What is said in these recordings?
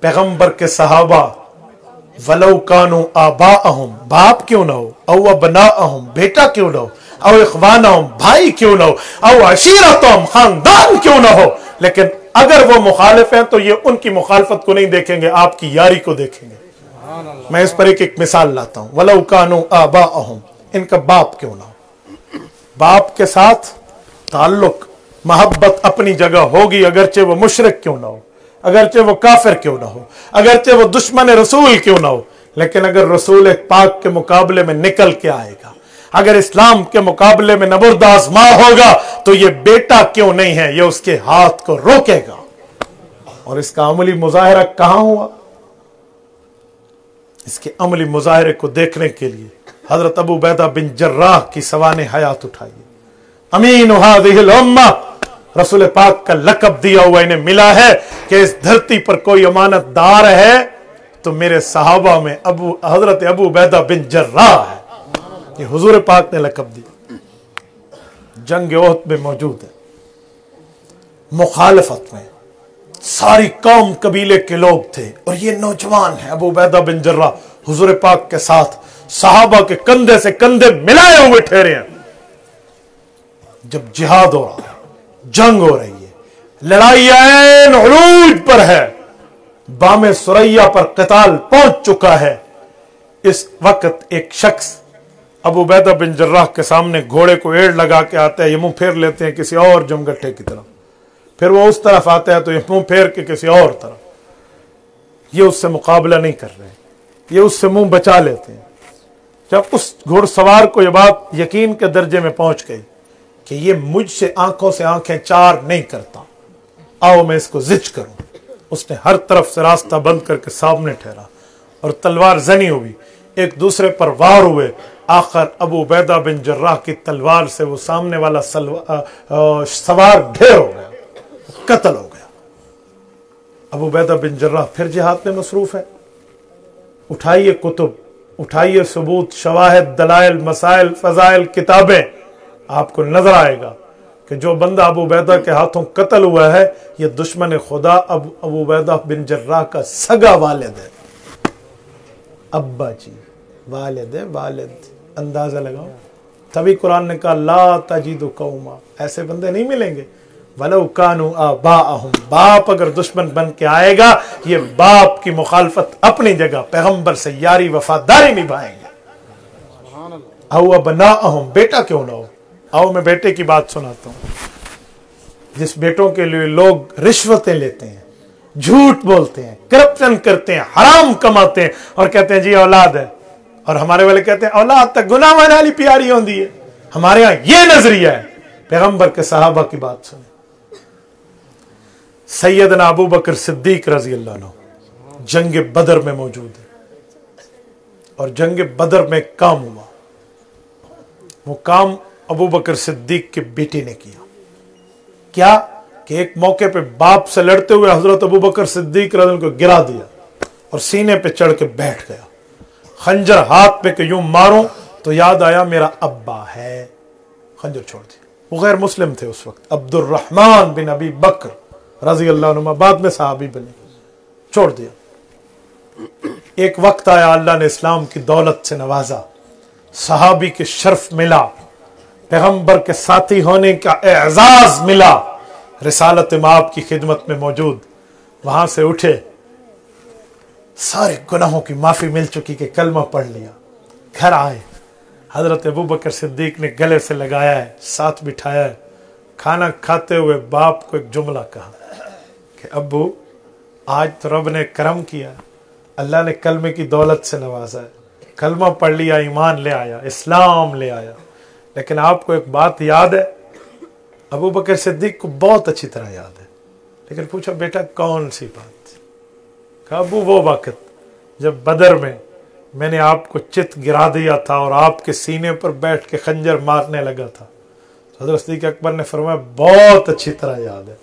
पैगंबर के सहाबा वलौ कानू आबाअहुम, बाप क्यों ना हो, औ अबनाअहुम, बेटा क्यों ना हो, औ इख्वानहुम, भाई क्यों ना हो, औ अशीरतहुम, खानदान क्यों ना हो, लेकिन अगर वो मुखालिफ हैं तो ये उनकी मुखालफत को नहीं देखेंगे, आपकी यारी को देखेंगे। मैं इस पर एक मिसाल लाता हूं। वलौ कानू आबाअहुम, इनका बाप क्यों ना हो, बाप के साथ ताल्लुक मोहब्बत अपनी जगह होगी, अगरचे वो मुशरिक क्यों ना हो, अगरचे वो काफिर क्यों ना हो, अगरचे वो दुश्मन रसूल क्यों ना हो, लेकिन अगर रसूल पाक के मुकाबले में निकल के आएगा, अगर इस्लाम के मुकाबले में नबुर्द आज़मा होगा, तो ये बेटा क्यों नहीं है, ये उसके हाथ को रोकेगा। और इसका अमली मुजाहिरा कहां हुआ? इसके अमली मुजाहिरे को देखने के लिए हजरत अबू बैदा बिन जर्राह की सवाने हयात उठाइए। अमीन हादिहिल उम्मा, रसूल पाक का लकब दिया हुआ इन्हें मिला है कि इस धरती पर कोई अमानतदार है तो मेरे सहाबा में हजरत अबू बैदा बिन जर्राह है। ये हुजूर पाक ने लकब दिया। जंग ओहद में मौजूद है, मुखालफत में सारी कौम कबीले के लोग थे और ये नौजवान है अबू बैदा बिन जर्राह हुजूर पाक के साथ सहाबा के कंधे से कंधे मिलाए हुए ठहरे हैं। जब जिहाद हो रहा है, जंग हो रही है, लड़ाई ऐन उरूज पर है, बामे सुरैया पर क़िताल पहुंच चुका है, इस वक्त एक शख्स अबू बैदा बिन जर्राह के सामने घोड़े को एड़ लगा के आता है, ये मुंह फेर लेते हैं किसी और जमगट्टे की तरफ, फिर वो उस तरफ आता है तो ये मुंह फेर के किसी और तरफ, ये उससे मुकाबला नहीं कर रहे, ये उससे मुंह बचा लेते हैं। जब उस घुड़सवार को ये बात यकीन के दर्जे में पहुंच गई कि ये मुझसे आंखों से आंखें चार नहीं करता, आओ मैं इसको जिच करूं, उसने हर तरफ से रास्ता बंद करके सामने ठहरा और तलवार जनी हुई, एक दूसरे पर वार हुए। आखिर अबू बैदा बिन जर्राह की तलवार से वो सामने वाला सवार ढेर हो गया, कत्ल हो गया। अबू बैदा बिन जर्राह फिर जिहाद में मसरूफ है। उठाइए कुतुब, उठाइए सबूत, शवाहिद, दलाइल, मसाइल, फजाइल, किताबें, आपको नजर आएगा कि जो बंदा अबू बैदा के हाथों कत्ल हुआ है ये दुश्मन खुदा अबू बैदा बिन जर्राह का सगा वालिद है। अब्बा जी, वालिद है, वालिद, अंदाजा लगाओ। तभी कुरान ने कहा ला तजीदु कौमा, ऐसे बंदे नहीं मिलेंगे। वलौ कानू आबाअहुम, बाप अगर दुश्मन बन के आएगा, ये बाप की मुखालफत अपनी जगह, पैगंबर से यारी वफादारी निभाएंगे। औ अबनाअहुम, बेटा क्यों ना हो। आओ मैं बेटे की बात सुनाता हूं, जिस बेटों के लिए लोग रिश्वतें लेते हैं, झूठ बोलते हैं, करप्शन करते हैं, हराम कमाते हैं और कहते हैं जी औलाद है, और हमारे वाले कहते हैं औलाद तक गुनाह माने वाली प्यारी होती है। हमारे यहां ये नजरिया है। पैगंबर के सहाबा की बात सुने, सैयदना अबू बकर सिद्दीक रजी अल्लाह अन्हु जंग बदर में मौजूद है और जंग बदर में काम हुआ। वो काम अबू बकर सिद्दीक के बेटे ने किया। क्या कि एक मौके पे बाप से लड़ते हुए हजरत अबू बकर सिद्दीक रज़ी को गिरा दिया और सीने पे चढ़ के बैठ गया। खंजर हाथ पे के यूं मारूं तो याद आया मेरा अब्बा है, खंजर छोड़ दिया। वो गैर मुस्लिम थे उस वक्त, अब्दुर्रहमान बिन अबी बकर रजी अल्लाह अन्हु, बाद में सहाबी बने, छोड़ दिया। एक वक्त आया अल्लाह ने इस्लाम की दौलत से नवाजा, सहाबी के शर्फ मिला, पैगंबर के साथी होने का एजाज मिला, रिसालत माप की खिदमत में मौजूद। वहां से उठे, सारे गुनाहों की माफी मिल चुकी कि कलमा पढ़ लिया। घर आए, हजरत अबू बकर सिद्दीक ने गले से लगाया है, साथ बिठाया है। खाना खाते हुए बाप को एक जुमला कहा कि अब्बू आज तो रब ने करम किया, अल्लाह ने कलमे की दौलत से नवाजा है, कलमा पढ़ लिया, ईमान ले आया, इस्लाम ले आया, लेकिन आपको एक बात याद है। अबू बकर सिद्दीक को बहुत अच्छी तरह याद है, लेकिन पूछा बेटा कौन सी बात? कहा अबू वो वक्त जब बदर में मैंने आपको चित गिरा दिया था और आपके सीने पर बैठ के खंजर मारने लगा था। तो हज़रत सिद्दीक़ अकबर ने फरमाया बहुत अच्छी तरह याद है।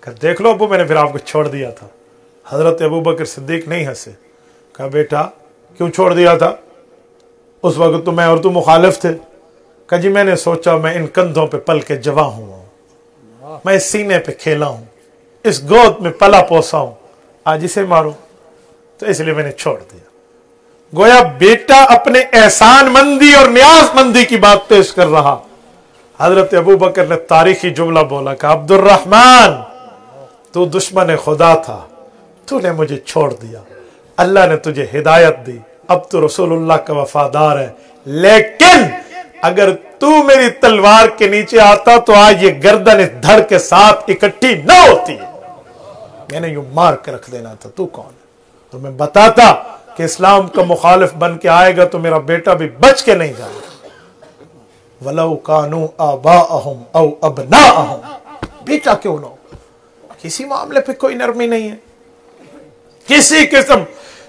कहा देख लो अबू मैंने फिर आपको छोड़ दिया था। हजरत अबू बकर सिद्दीक नहीं हंसे। कहा बेटा क्यों छोड़ दिया था? उस वक्त तो मैं और तू मुखालिफ थे। कहा जी मैंने सोचा मैं इन कंधों पे पल के जवां हुआ हूं, मैं इस सीने पे खेला हूं, इस गोद में पला पोसा हूं, आज इसे मारूं। تو اس لیے میں نے چھوڑ دیا. گویا بیٹا اپنے احسان مندی اور نیاز مندی کی بات پیش کر رہا. حضرت ابو بکر نے تاریخی جملہ بولا کہ عبد الرحمن تو دشمن خدا تھا, تو نے مجھے چھوڑ دیا, اللہ نے تجھے ہدایت دی, اب تو رسول اللہ کا وفادار ہے, لیکن اگر تو میری تلوار کے نیچے آتا تو آج یہ گردن اس دھڑ کے ساتھ اکٹھی نہ ہوتی, میں نے یوں مار کے رکھ دینا تھا. تو کون ہے؟ اور میں بتاتا کہ اسلام کا مخالف بن کے آئے گا تو میرا بیٹا بھی بچ کے نہیں جائے گا. وَلَوْ كَانُوا آبَاءَهُمْ أَوْ أَبْنَاءَهُمْ, بیٹا کیوں نہ ہو. کسی معاملے پہ کوئی نرمی نہیں ہے, کسی قسم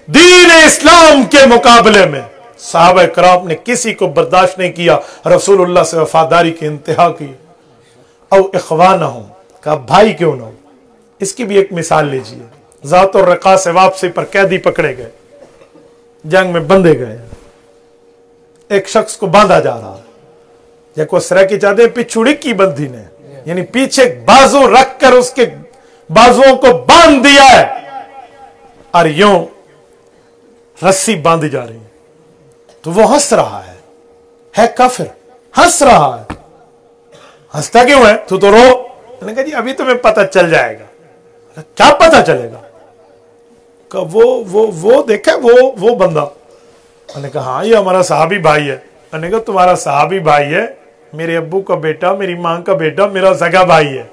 دین اسلام کے مقابلے میں صحابہ کرام نے کسی کو برداشت نہیں کیا, رسول اللہ سے وفاداری کی انتہا کی. او اخوانہم, کہا بھائی کیوں نہ ہو. اس کی بھی ایک مثال لیجئے. ذات الرقاع سے واپسی پر قیدی پکڑے گئے, جنگ میں بندے گئے, ایک شخص کو باندھا جا رہا ہے, یا کو سرہ کی چادر پچھوڑی کی بندھی نے, یعنی پیچھے بازو رکھ کر اس کے بازوؤں کو باندھ دیا ہے, اور یوں رسی باندھی جا رہی ہے. تو وہ ہنس رہا ہے کافر, ہنس رہا ہے. ہنستا کیوں ہے؟ تو رو. میں نے کہا جی ابھی تمہیں پتہ چل جائے گا. کیا پتہ چلے گا؟ کہ وہ دیکھا وہ بندہ. میں نے کہا ہاں یہ ہمارا صحابی بھائی ہے. میں نے کہا تمہارا صحابی بھائی ہے, میرے ابو کا بیٹا, میری ماں کا بیٹا, میرا سگا بھائی ہے.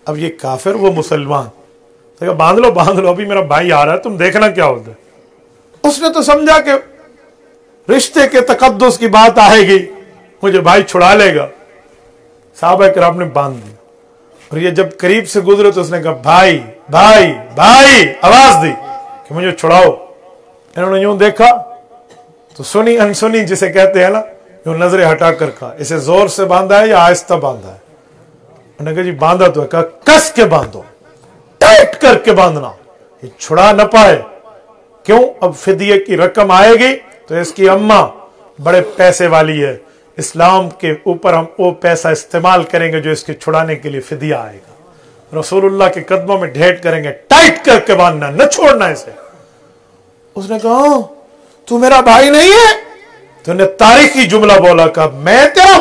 اب یہ کافر, وہ مسلمان. باندھ لو ابھی میرا بھائی آ رہا ہے, تم دیکھنا کیا ہوتا ہے. اس نے تو سمجھا کہ رشتے کے تقدس کی بات آئے گی, مجھے بھائی چھڑا لے گا. صحابہ کرام نے باندھ دیا, اور یہ جب قریب سے گزرے تو اس نے کہا بھائی بھائی بھائی, آواز دی کہ مجھے چھڑاؤ. انہوں نے یوں دیکھا تو سنی انسنی جسے کہتے ہیں نا, یوں نظریں ہٹا کر کہا اسے زور سے باندھا ہے یا آہستہ باندھا ہے. انہوں نے کہا جی باندھا تو ہے. کہا کس کے باندھو, ٹائٹ کر کے باندھنا, یہ چھڑا نہ پائے. کیوں؟ اب فدیے کی رقم آئے گی تو اس کی اماں بڑے پیسے والی ہے, اسلام کے اوپر ہم وہ پیسہ استعمال کریں گے جو اس کے چھڑانے کے لیے فدیہ آئے گا. رسول اللہ کے قدموں میں ڈھیٹ کریں گے, ٹائٹ کر کے باندھنا, نہ چھوڑنا اسے. اس نے کہا تو میرا بھائی نہیں ہے؟ تو نے تاریخی جملہ بولا, کہ میں تیرا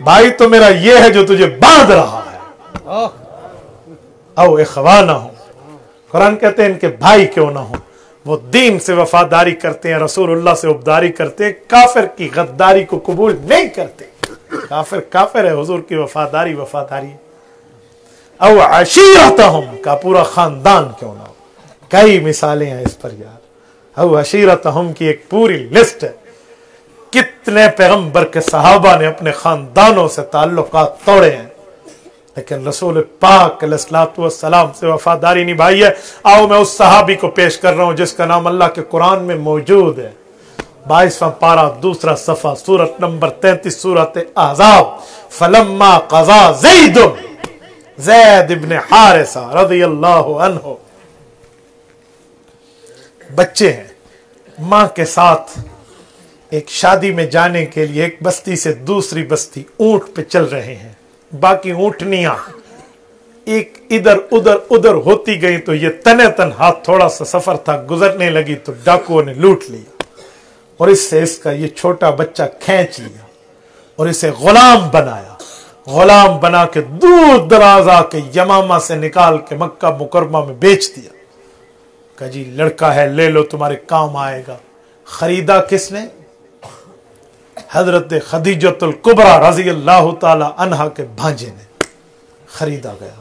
بھائی تو میرا یہ ہے جو تجھے باندھ رہا ہے. او اخوانہم, قرآن کہتے ہیں ان کے بھائی کیوں نہ ہو. وہ دین سے وفاداری کرتے ہیں, رسول اللہ سے عبداری کرتے ہیں, کافر کی غداری کو قبول نہیں کرتے. کافر ہے, حضور کی وفاداری ہے. او عشیرتہم, کا پورا خاندان کیوں نہ ہو. کئی مثالیں ہیں اس پر یار. او عشیرتہم کی ایک پوری لسٹ ہے. کتنے پیغمبر کے صحابہ نے اپنے خاندانوں سے تعلقات توڑے ہیں, لیکن رسول پاک علیہ الصلوۃ والسلام سے وفاداری نبھائی ہے. آؤ میں اس صحابی کو پیش کر رہا ہوں جس کا نام اللہ کے قرآن میں موجود ہے. 22واں پارہ, دوسرا صفحہ, سورت نمبر 33, سورت احزاب. فلما قضا زید ابن حارثہ رضی اللہ عنہ, بچے ہیں, ماں کے ساتھ ایک شادی میں جانے کے لیے ایک بستی سے دوسری بستی اونٹ پہ چل رہے ہیں. باقی اونٹنیاں ایک ادھر ہوتی گئی تو یہ تنے تن ہاتھ, تھوڑا سا سفر تھا, گزرنے لگی تو ڈاکوؤں نے لوٹ لیا, اور اس سے اس کا یہ چھوٹا بچہ کھینچ لیا اور اسے غلام بنایا. غلام بنا کے دور دراز آ کے یمامہ سے نکال کے مکہ مکرمہ میں بیچ دیا. کہا جی لڑکا ہے, لے لو, تمہارے کام آئے گا. خریدا کس نے؟ حضرت خدیجۃ الکبریٰ رضی اللہ تعالی عنہا کے بھانجے نے. خریدا گیا,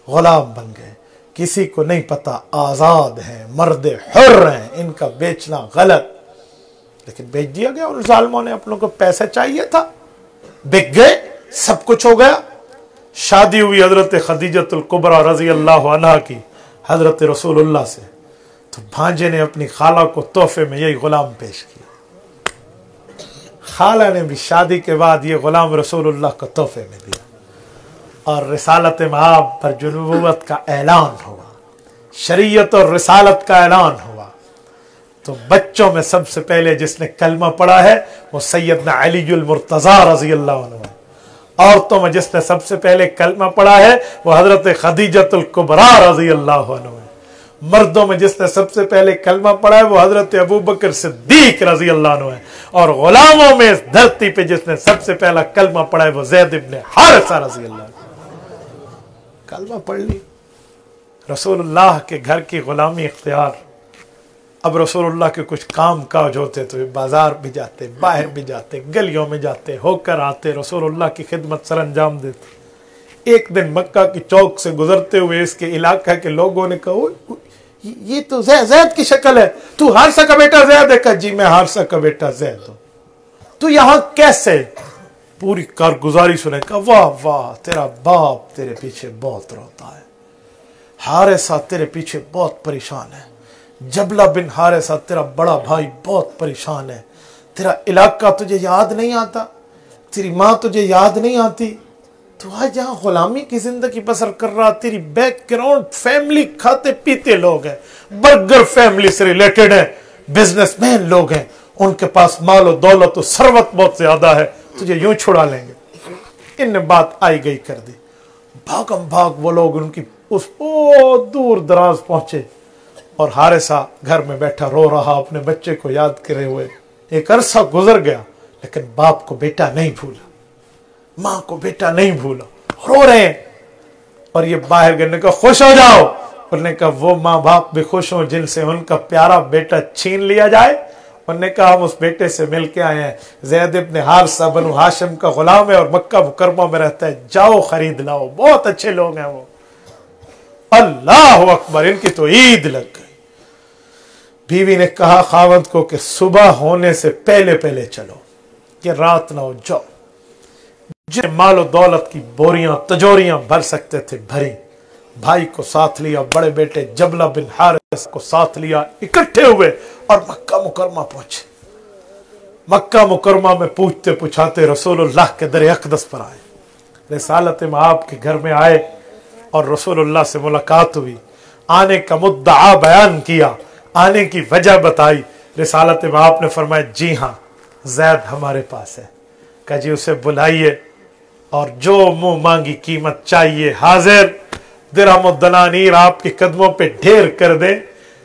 غلام بن گئے. کسی کو نہیں پتا آزاد ہیں, مرد حر ہیں, ان کا بیچنا غلط, لیکن بیچ دیا گیا. اور ظالموں نے اپنوں کو پیسے چاہیے تھا, بک گئے, سب کچھ ہو گیا. شادی ہوئی حضرت خدیجۃ الکبریٰ رضی اللہ عنہا کی حضرت رسول اللہ سے, تو بھانجے نے اپنی خالہ کو تحفے میں یہی غلام پیش کیا. خالہ نے بھی شادی کے بعد یہ غلام رسول اللہ کو تحفے میں دیا, اور رسالت مآب پر جو نبوت کا اعلان ہوا, شریعت اور رسالت کا اعلان ہوا, تو بچوں میں سب سے پہلے جس نے کلمہ پڑھا ہے وہ سیدنا علی المرتضیٰ رضی اللہ عنہ ہے. عورتوں میں جس نے سب سے پہلے کلمہ پڑھا ہے وہ حضرت خدیجۃ الکبریٰ رضی اللہ عنہ ہے. मर्दों में जिसने सबसे पहले कलमा पढ़ा है वो हजरत अबू बकर सिद्दीक रजी अल्लाह अन्हु है, और गुलामों में इस धरती पे जिसने सबसे पहला कलमा पढ़ा है वो ज़ैद इब्न हारिसा रजी अल्लाह अन्हु। कलमा पढ़ ली, रसूलुल्लाह के घर की गुलामी इख्तियार। अब रसूलुल्लाह के कुछ काम काज होते तो बाजार भी जाते, बाहर भी जाते, गलियों में जाते, होकर आते, रसूलुल्लाह की खिदमत सर अंजाम देते। एक दिन मक्का की चौक से गुजरते हुए इसके इलाका के लोगों ने कहा, ये तो ज़ैद की शक्ल है, तू हारिसा का बेटा ज़ैद है? कहा जी मैं हारिसा का बेटा ज़ैद हूं। तू यहां कैसे? पूरी कारगुजारी सुने। कहा वाह वाह, तेरा बाप तेरे पीछे बहुत रोता है, हारिसा तेरे पीछे बहुत परेशान है, जबला बिन हारिसा तेरा बड़ा भाई बहुत परेशान है, तेरा इलाका तुझे याद नहीं आता, तेरी माँ तुझे याद नहीं आती, तू आज यहाँ गुलामी की जिंदगी बसर कर रहा, तेरी बैकग्राउंड फैमिली खाते पीते लोग हैं, बर्गर फैमिली से रिलेटेड है, बिजनेसमैन लोग हैं, उनके पास माल और दौलत और सरवत बहुत ज्यादा है, तुझे यूं छुड़ा लेंगे। इन बात आई गई कर दी। भागम भाग वो लोग उनकी उस दूर दराज पहुंचे और हारिसा घर में बैठा रो रहा, अपने बच्चे को याद करे हुए। एक अरसा गुजर गया लेकिन बाप को बेटा नहीं भूला, माँ को बेटा नहीं भूला, रो रहे हैं। और ये बाहर गए, कहा खुश हो जाओ। उन्होंने कहा वो माँ बाप भी खुश हो जिनसे उनका प्यारा बेटा छीन लिया जाए। उन्होंने कहा हम उस बेटे से मिल के आए हैं, ज़ैद इब्न हारिसा बनु हाशिम का गुलाम है और मक्का मुकरमा में रहता है, जाओ खरीद लाओ, बहुत अच्छे लोग हैं वो। अल्लाह अकबर, इनकी तो ईद लग गई। बीवी ने कहा खावंद को कि सुबह होने से पहले पहले चलो, कि रात ना हो, जाओ। जिन मालो दौलत की बोरियां तजोरियां भर सकते थे भरी, भाई को साथ लिया, बड़े बेटे जबला बिन हारिस को साथ लिया, इकट्ठे हुए और मक्का मुकरमा पहुंचे। मक्का मुकरमा में पूछते पुछाते रसूलुल्लाह के दर अक़दस पर आए, रिसालत में आपके घर में आए और रसूलुल्लाह से मुलाकात हुई, आने का मुद्दा बयान किया, आने की वजह बताई। रिसालत में आपने फरमाया जी हाँ ज़ैद हमारे पास है। कहा जी उसे बुलाइए और जो मुंह मांगी कीमत चाहिए हाजिर, दिरहम दनानीर आपके कदमों पे ढेर कर दे।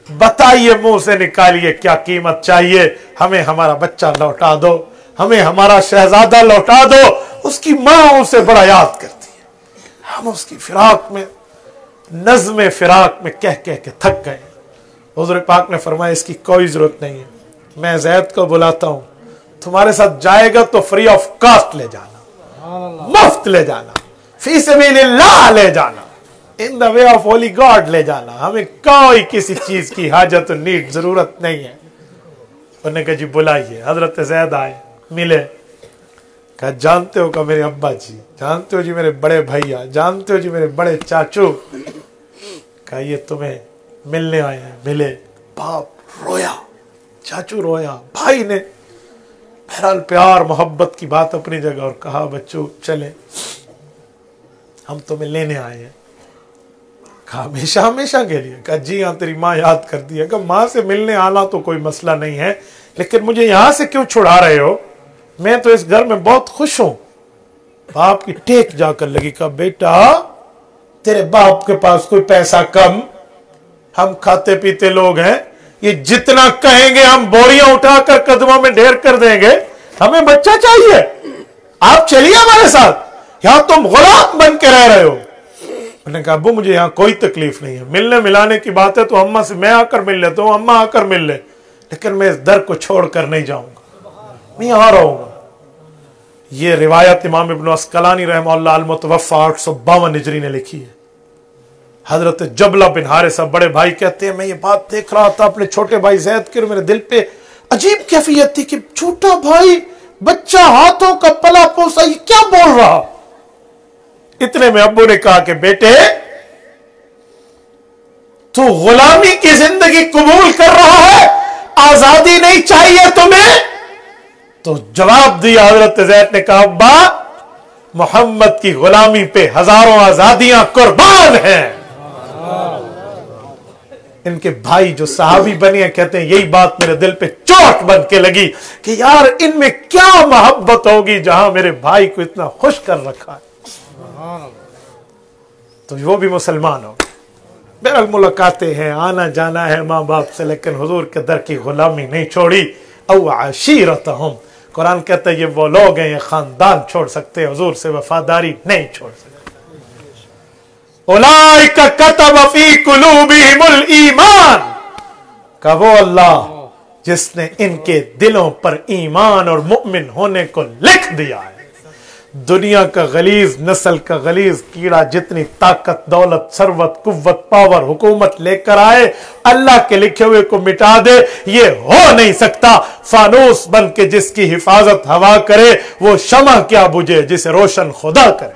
बताइए, मुंह से निकालिए क्या कीमत चाहिए, हमें हमारा बच्चा लौटा दो, हमें हमारा शहजादा लौटा दो। उसकी माँ उसे बड़ा याद करती है, हम उसकी फिराक में, नज़्म फिराक में कह कह के थक गए। हुज़ूर पाक ने फरमाया इसकी कोई जरूरत नहीं है, मैं ज़ैद को बुलाता हूं, तुम्हारे साथ जाएगा तो फ्री ऑफ कॉस्ट ले जाना, मुफ्त ले जाना, फी सबीलिल्लाह ले जाना, in the way of Holi God ले जाना, हमें कोई किसी चीज की हाजत और नीड जरूरत नहीं है। उन्होंने कहा जी बुलाइए। हजरत ज़ैद आए, मिले। कहा जानते हो का मेरे अब्बा जी, जानते हो जी मेरे बड़े भैया, जानते हो जी मेरे बड़े चाचू। कहा ये तुम्हें मिलने आए हैं। मिले। बाप रोया, चाचू रोया, भाई ने बहरहाल प्यार मोहब्बत की बात अपनी जगह, और कहा बच्चों चले, हम तुम्हें लेने आए हैं। कहा हमेशा हमेशा के लिए? कहा जी हाँ, तेरी माँ याद करती है। कहा माँ से मिलने आना तो कोई मसला नहीं है, लेकिन मुझे यहां से क्यों छुड़ा रहे हो, मैं तो इस घर में बहुत खुश हूं। बाप की टेक जाकर लगी। कहा बेटा तेरे बाप के पास कोई पैसा कम, हम खाते पीते लोग हैं, ये जितना कहेंगे हम बोरियां उठाकर कदमों में ढेर कर देंगे, हमें बच्चा चाहिए, आप चलिए हमारे साथ, यहां तुम गुलाम बन के रह रहे हो। मैंने कहा अब्बू मुझे यहां कोई तकलीफ नहीं है, मिलने मिलाने की बात है तो अम्मा से मैं आकर मिल लेता हूं, अम्मा आकर मिल ले, लेकिन मैं इस दर को छोड़कर नहीं जाऊंगा, मैं यहां रहूंगा। ये रिवायत इमाम इब्न अस्कलानी रहमतुल्लाह अलैह मुतवफ़ा 852 हिजरी ने लिखी है। हजरत जबला बिन हारिसा बड़े भाई कहते हैं मैं ये बात देख रहा था अपने छोटे भाई ज़ैद के, मेरे दिल पे अजीब कैफियत थी कि छोटा भाई बच्चा हाथों का पला पोसा ये क्या बोल रहा। इतने में अब्बू ने कहा कि बेटे तू गुलामी की जिंदगी कबूल कर रहा है, आजादी नहीं चाहिए तुम्हें? तो जवाब दिया हजरत ज़ैद ने, कहा अब्बा मोहम्मद की गुलामी पे हजारों आजादियां कुर्बान हैं। इनके भाई जो सहाबी बने हैं कहते हैं यही बात मेरे दिल पे चोट बन के लगी कि यार इनमें क्या मोहब्बत होगी जहां मेरे भाई को इतना खुश कर रखा है। तो वो भी मुसलमान हो गए, بہرحال ملاقاتیں ہیں، آنا جانا ہے ماں باپ سے، لیکن حضور کے در کی غلامی نہیں چھوڑی. او عشیرتہم، قرآن کہتا ہے یہ وہ لوگ ہیں، یہ خاندان چھوڑ سکتے ہیں، حضور سے وفاداری نہیں چھوڑ سکتے. اولئک کتب فی قلوبہم الایمان، کہ وہ اللہ جس نے ان کے دلوں پر ایمان اور مؤمن ہونے کو لکھ دیا ہے. دنیا کا غلیظ، نسل کا غلیظ کیڑا جتنی طاقت، دولت، ثروت، قوت، پاور، حکومت لے کر آئے، اللہ کے لکھے ہوئے کو مٹا دے، یہ ہو نہیں سکتا. فانوس بن کے جس کی حفاظت ہوا کرے وہ شمع کیا بجھے جسے روشن خدا کرے.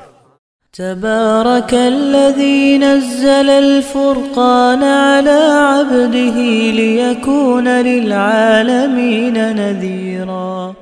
تبارك الذي نزل الفرقان على عبده ليكون للعالمين نذيرا.